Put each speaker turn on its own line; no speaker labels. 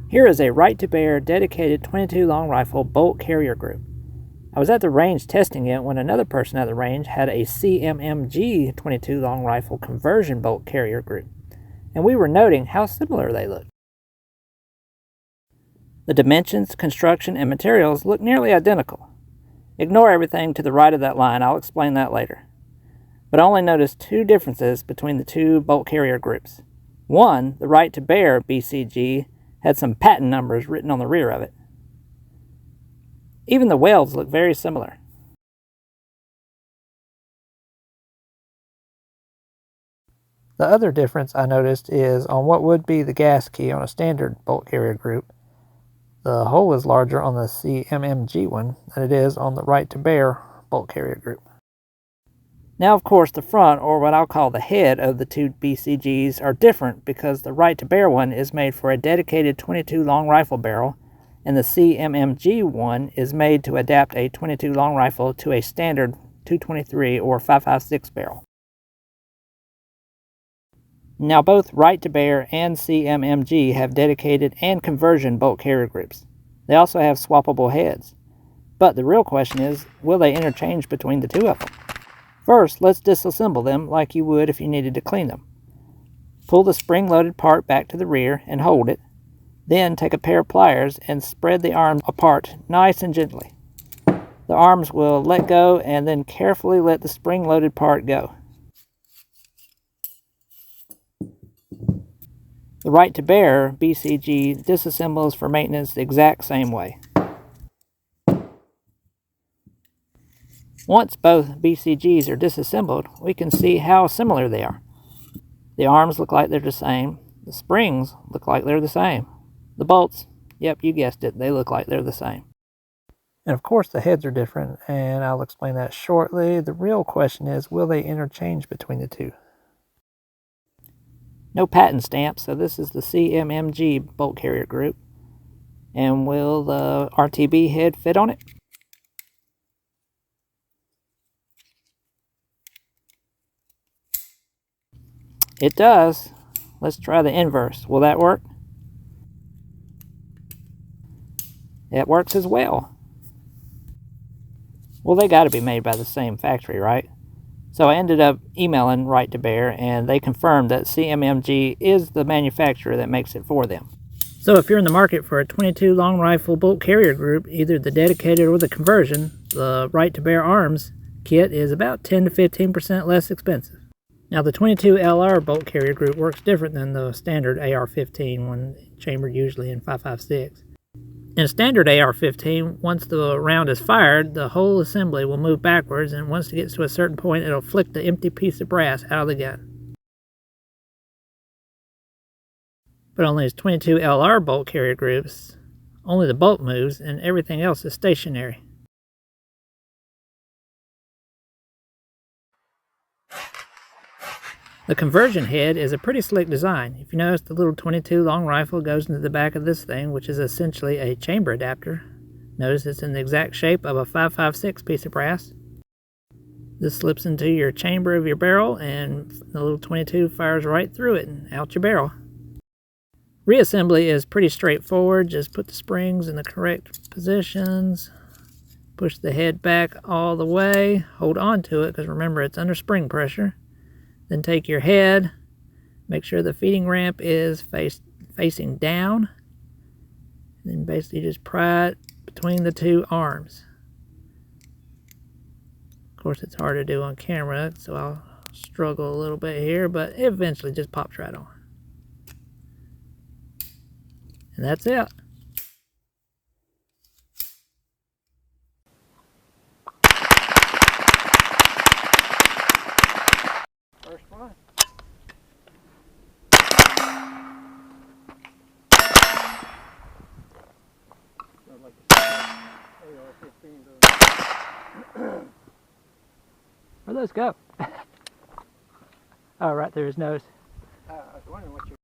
Here is a RightToBear dedicated 22 long rifle bolt carrier group. I was at the range testing it when another person at the range had a CMMG 22 long rifle conversion bolt carrier group, and we were noting how similar they looked. The dimensions, construction, and materials look nearly identical. Ignore everything to the right of that line, I'll explain that later. But I only noticed two differences between the two bolt carrier groups. One, the RightToBear BCG, had some patent numbers written on the rear of it. Even the welds look very similar. The other difference I noticed is on what would be the gas key on a standard bolt carrier group. The hole is larger on the CMMG one than it is on the RightToBear bolt carrier group. Now, of course, the front, or what I'll call the head, of the two BCGs are different because the RightToBear one is made for a dedicated 22 long rifle barrel, and the CMMG one is made to adapt a 22 long rifle to a standard 223 or 5.56 barrel. Now, both RightToBear and CMMG have dedicated and conversion bolt carrier groups. They also have swappable heads. But the real question is, will they interchange between the two of them? First, let's disassemble them like you would if you needed to clean them. Pull the spring-loaded part back to the rear and hold it. Then take a pair of pliers and spread the arms apart nice and gently. The arms will let go and then carefully let the spring-loaded part go. The RightToBear BCG disassembles for maintenance the exact same way. Once both BCGs are disassembled, we can see how similar they are. The arms look like they're the same. The springs look like they're the same. The bolts, yep, you guessed it, they look like they're the same. And of course the heads are different, and I'll explain that shortly. The real question is, will they interchange between the two? No patent stamp, so this is the CMMG bolt carrier group. And will the RTB head fit on it? It does. Let's try the inverse. Will that work? It works as well. Well, they got to be made by the same factory, right? So I ended up emailing RightToBear, and they confirmed that CMMG is the manufacturer that makes it for them. So if you're in the market for a 22 long rifle bolt carrier group, either the dedicated or the conversion, the RightToBear Arms kit is about 10 to 15% less expensive. Now the 22 LR bolt carrier group works different than the standard AR-15 one, chambered usually in 5.56. In a standard AR-15, once the round is fired, the whole assembly will move backwards, and once it gets to a certain point, it'll flick the empty piece of brass out of the gun. But on these 22 LR bolt carrier groups, only the bolt moves and everything else is stationary. The conversion head is a pretty slick design. If you notice, the little 22 long rifle goes into the back of this thing, which is essentially a chamber adapter. Notice it's in the exact shape of a 5.56 piece of brass. This slips into your chamber of your barrel, and the little 22 fires right through it and out your barrel. Reassembly is pretty straightforward. Just put the springs in the correct positions, push the head back all the way, hold on to it because remember it's under spring pressure. Then take your head, make sure the feeding ramp is facing down, and then basically just pry it between the two arms. Of course, it's hard to do on camera, so I'll struggle a little bit here, but it eventually just pops right on. And that's it. First one. Where'd those go? Oh, right through his nose.
I was wondering what you